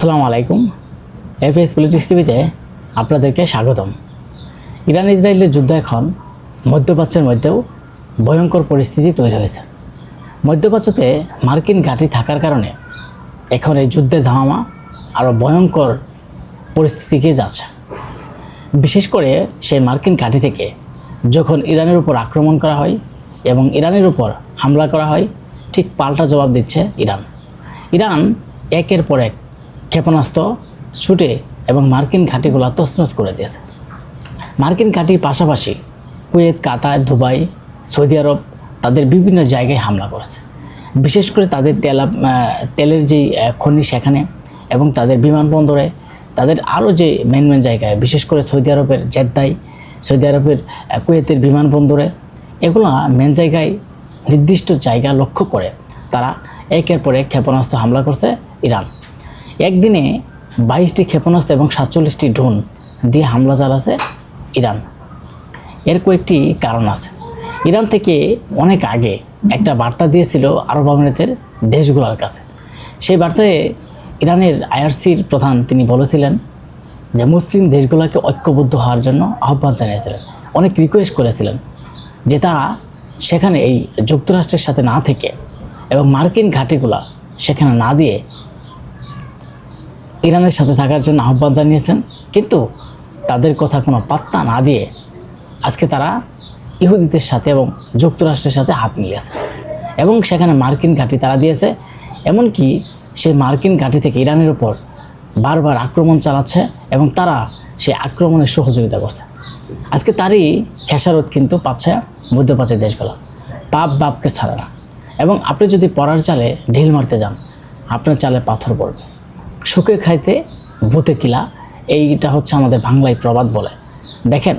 আসসালামু আলাইকুম। FS politics টিভিতে আপনাদেরকে স্বাগতম। ইরান ইসরায়েলের যুদ্ধ এখন মধ্যপ্রাচ্যের মধ্যেও ভয়ঙ্কর পরিস্থিতি তৈরি হয়েছে। মধ্যপ্রাচ্যতে মার্কিন ঘাঁটি থাকার কারণে এখন এই যুদ্ধের ধামামা আরও ভয়ঙ্কর পরিস্থিতিকে যাচ্ছে। বিশেষ করে সেই মার্কিন ঘাঁটি থেকে যখন ইরানের উপর আক্রমণ করা হয় এবং ইরানের উপর হামলা করা হয়, ঠিক পাল্টা জবাব দিচ্ছে ইরান একের পর এক ক্ষেপণাস্ত্র ছুটে এবং মার্কিন ঘাঁটিগুলো তছনছ করে দিয়েছে। মার্কিন ঘাঁটির পাশাপাশি কুয়েত, কাতার, দুবাই, সৌদি আরব তাদের বিভিন্ন জায়গায় হামলা করছে। বিশেষ করে তাদের তেলের যেই খনি সেখানে এবং তাদের বিমানবন্দরে, তাদের আরও যে মেন জায়গায়, বিশেষ করে সৌদি আরবের জেদ্দায়, সৌদি আরবের কুয়েতের বিমানবন্দরে, এগুলো মেন জায়গায় নির্দিষ্ট জায়গা লক্ষ্য করে তারা একের পর এক ক্ষেপণাস্ত্র হামলা করছে ইরান। একদিনে 22টি ক্ষেপণাস্ত্র এবং 47টি ড্রোন দিয়ে হামলা চালাচ্ছে ইরান। এর কয়েকটি কারণ আছে। ইরান থেকে অনেক আগে একটা বার্তা দিয়েছিল আরব আমিরাতের দেশগুলোর কাছে। সেই বার্তায় ইরানের আইআরসির প্রধান তিনি বলেছিলেন যে মুসলিম দেশগুলোকে ঐক্যবদ্ধ হওয়ার জন্য আহ্বান জানিয়েছিলেন, অনেক রিকোয়েস্ট করেছিলেন যে তারা সেখানে এই যুক্তরাষ্ট্রের সাথে না থেকে এবং মার্কিন ঘাঁটিগুলা সেখানে না দিয়ে ইরানের সাথে থাকার জন্য আহ্বান জানিয়েছেন। কিন্তু তাদের কথা কোনো পাত্তা না দিয়ে আজকে তারা ইহুদিদের সাথে এবং যুক্তরাষ্ট্রের সাথে হাত মিলিয়েছে এবং সেখানে মার্কিন ঘাঁটি তারা দিয়েছে। এমনকি সেই মার্কিন ঘাঁটি থেকে ইরানের উপর বারবার আক্রমণ চালাচ্ছে এবং তারা সেই আক্রমণের সহযোগিতা করছে। আজকে তারই খেসারত কিন্তু পাচ্ছে মধ্যপ্রাচ্যের দেশগুলো। পাপ বাপকে ছাড়ে না। এবং আপনি যদি পড়ার চালে ঢিল মারতে যান, আপনার চালে পাথর পড়বে। সুখে খাইতে ভূতে কিলা, এইটা হচ্ছে আমাদের বাংলায় প্রবাদ বলে। দেখেন,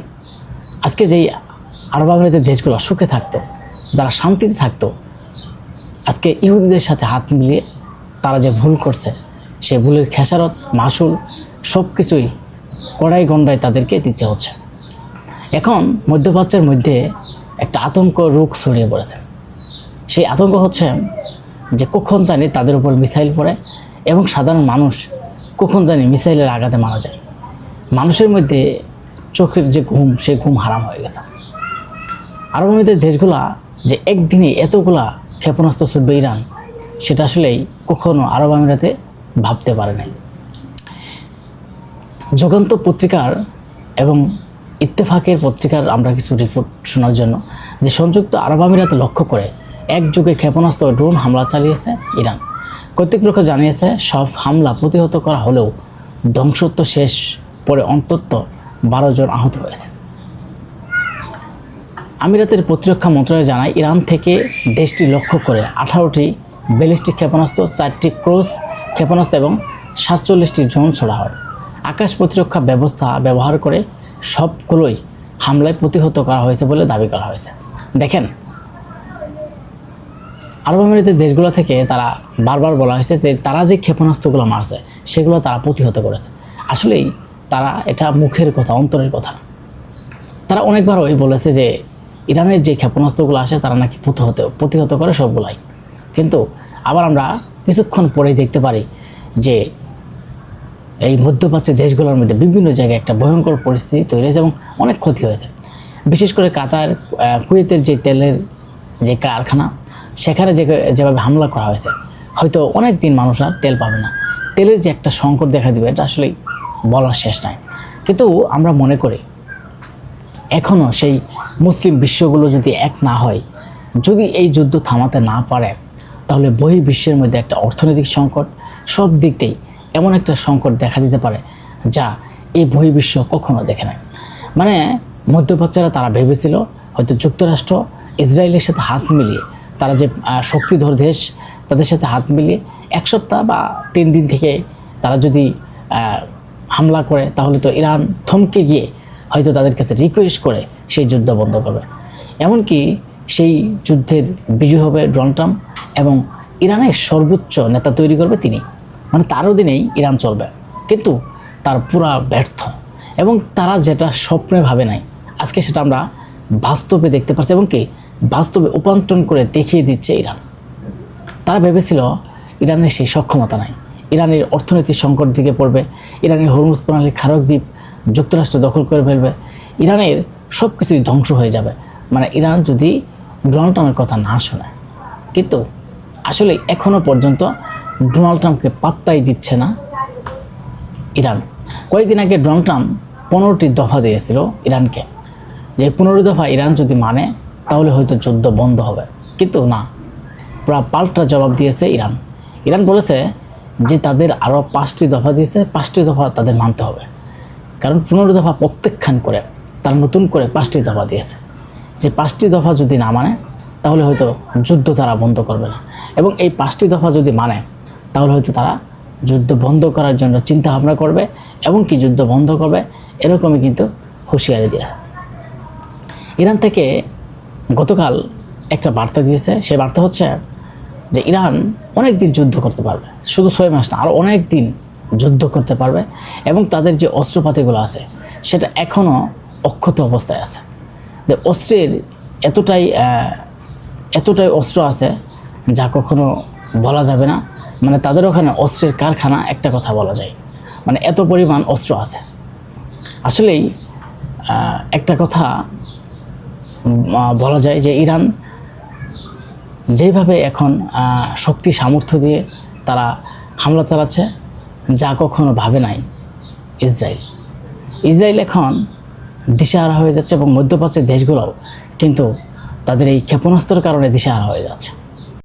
আজকে যেই আরব আমিরাতের দেশগুলো সুখে থাকতো, যারা শান্তিতে থাকতো, আজকে ইহুদিদের সাথে হাত মিলিয়ে তারা যে ভুল করছে, সে ভুলের খেসারত, মাসুল সব কিছুই কড়াই গন্ডায় তাদেরকে দিতে হচ্ছে। এখন মধ্যপ্রাচ্যের মধ্যে একটা আতঙ্ক রোগ ছড়িয়ে পড়েছে। সেই আতঙ্ক হচ্ছে যে কখন জানি তাদের উপর মিসাইল পড়ে এবং সাধারণ মানুষ কখন জানি মিসাইলের আঘাতে মারা যায়। মানুষের মধ্যে চোখের যে ঘুম, সেই ঘুম হারাম হয়ে গেছে। আরব আমিরাতের দেশগুলা যে একদিনে এতগুলা ক্ষেপণাস্ত্র ছুটবে ইরান, সেটা আসলেই কখনো আরব আমিরাতে ভাবতে পারে নাই। যুগান্তর পত্রিকার এবং ইত্তেফাকের পত্রিকার আমরা কিছু রিপোর্ট শোনার জন্য যে সংযুক্ত আরব আমিরাতে লক্ষ্য করে একযোগে ক্ষেপণাস্ত্র ড্রোন হামলা চালিয়েছে ইরান। কর্তৃপক্ষ জানিয়েছে সব হামলা প্রতিহত করা হলেও ধ্বংসত্ব শেষ পরে অন্তত 12 জন আহত হয়েছে। আমিরাতের প্রতিরক্ষা মন্ত্রণালয় জানায় ইরান থেকে দেশটি লক্ষ্য করে 18টি ব্যালিস্টিক ক্ষেপণাস্ত্র, 4টি ক্রুজ ক্ষেপণাস্ত্র এবং 47টি ড্রোন ছোড়া হয়। আকাশ প্রতিরক্ষা ব্যবস্থা ব্যবহার করে সবগুলোই হামলায় প্রতিহত করা হয়েছে বলে দাবি করা হয়েছে। দেখেন, আরব আমিরাতের দেশগুলো থেকে তারা বারবার বলা হয়েছে যে তারা যে ক্ষেপণাস্ত্রগুলো মারছে সেগুলো তারা প্রতিহত করেছে। আসলেই তারা এটা মুখের কথা, অন্তরের কথা। তারা অনেকবারই বলেছে যে ইরানের যে ক্ষেপণাস্ত্রগুলো আসে তারা নাকি প্রতিহত করে সবগুলাই। কিন্তু আবার আমরা কিছুক্ষণ পরেই দেখতে পারি যে এই মধ্যপ্রাচ্যের দেশগুলোর মধ্যে বিভিন্ন জায়গায় একটা ভয়ঙ্কর পরিস্থিতি তৈরি হয়েছে এবং অনেক ক্ষতি হয়েছে। বিশেষ করে কাতার, কুয়েতের যে তেলের যে কারখানা, সেখানে যেভাবে হামলা করা হয়েছে, হয়তো অনেক দিন মানুষ আর তেল পাবে না। তেলের যে একটা সংকট দেখা দিবে, এটা আসলেই বলার শেষ নাই। কিন্তু আমরা মনে করি এখনও সেই মুসলিম বিশ্বগুলো যদি এক না হয়, যদি এই যুদ্ধ থামাতে না পারে, তাহলে বহির্বিশ্বের মধ্যে একটা অর্থনৈতিক সংকট, সব দিক দিয়েই এমন একটা সংকট দেখা দিতে পারে যা এই বহির্বিশ্ব কখনো দেখে নাই। মানে মধ্যপ্রাচ্যেরা তারা ভেবেছিল হয়তো যুক্তরাষ্ট্র ইসরায়েলের সাথে হাত মিলিয়ে, তারা যে শক্তিধর দেশ, তাদের সাথে হাত মিলিয়ে 1 সপ্তাহ বা 3 দিন থেকে তারা যদি হামলা করে, তাহলে তো ইরান থমকে গিয়ে হয়তো তাদের কাছে রিকোয়েস্ট করে সেই যুদ্ধ বন্ধ করবে। এমনকি সেই যুদ্ধের বিজয়ী হবে ডোনাল্ড ট্রাম্প এবং ইরানের সর্বোচ্চ নেতা তৈরি করবে তিনি। মানে তার অধীনেই ইরান চলবে। কিন্তু তার পুরা ব্যর্থ এবং তারা যেটা স্বপ্নে ভাবে নাই, আজকে সেটা আমরা বাস্তবে দেখতে পাচ্ছি এবং কি বাস্তবে রূপান্তর করে দেখিয়ে দিচ্ছে ইরান। তারা ভেবেছিল ইরানের সেই সক্ষমতা নাই, ইরানের অর্থনৈতিক সংকট দিকে পড়বে, ইরানের হরমুজ প্রণালীর ক্ষারক দ্বীপ যুক্তরাষ্ট্র দখল করে ফেলবে, ইরানের সব কিছুই ধ্বংস হয়ে যাবে, মানে ইরান যদি ডোনাল্ড ট্রাম্পের কথা না শোনে। কিন্তু আসলে এখনও পর্যন্ত ডোনাল্ড ট্রাম্পকে পাত্তাই দিচ্ছে না ইরান। কয়েকদিন আগে ডোনাল্ড ট্রাম্প 15টি দফা দিয়েছিল ইরানকে, যে 15 দফা ইরান যদি মানে তাহলে হয়তো যুদ্ধ বন্ধ হবে। কিন্তু না, পুরা পাল্টা জবাব দিয়েছে ইরান। ইরান বলেছে যে তাদের আরও 5টি দফা দিয়েছে, 5টি দফা তাদের মানতে হবে, কারণ 15 দফা প্রত্যাখ্যান করে তারা নতুন করে 5টি দফা দিয়েছে। যে 5টি দফা যদি না মানে তাহলে হয়তো যুদ্ধ তারা বন্ধ করবে না, এবং এই 5টি দফা যদি মানে তাহলে হয়তো তারা যুদ্ধ বন্ধ করার জন্য চিন্তা ভাবনা করবে এবং কি যুদ্ধ বন্ধ করবে, এরকমই কিন্তু হুঁশিয়ারি দিয়েছে। ইরান থেকে গতকাল একটা বার্তা দিয়েছে, সেই বার্তা হচ্ছে যে ইরান অনেক দিন যুদ্ধ করতে পারবে, শুধু 6 মাস না, আরও অনেক দিন যুদ্ধ করতে পারবে, এবং তাদের যে অস্ত্রপাতিগুলো আছে সেটা এখনও অক্ষত অবস্থায় আছে। যে অস্ত্রের এতটাই অস্ত্র আছে যা কখনো বলা যাবে না, মানে তাদের ওখানে অস্ত্রের কারখানা একটা কথা বলা যায়, মানে এত পরিমাণ অস্ত্র আছে। আসলেই একটা কথা বলা যায় যে ইরান যেভাবে এখন শক্তি সামর্থ্য দিয়ে তারা হামলা চালাচ্ছে, যা কখনো ভাবে নাই ইসরায়েল এখন দিশেহারা হয়ে যাচ্ছে, এবং মধ্যপ্রাচ্যের দেশগুলোও কিন্তু তাদের এই ক্ষেপণাস্ত্রের কারণে দিশেহারা হয়ে যাচ্ছে।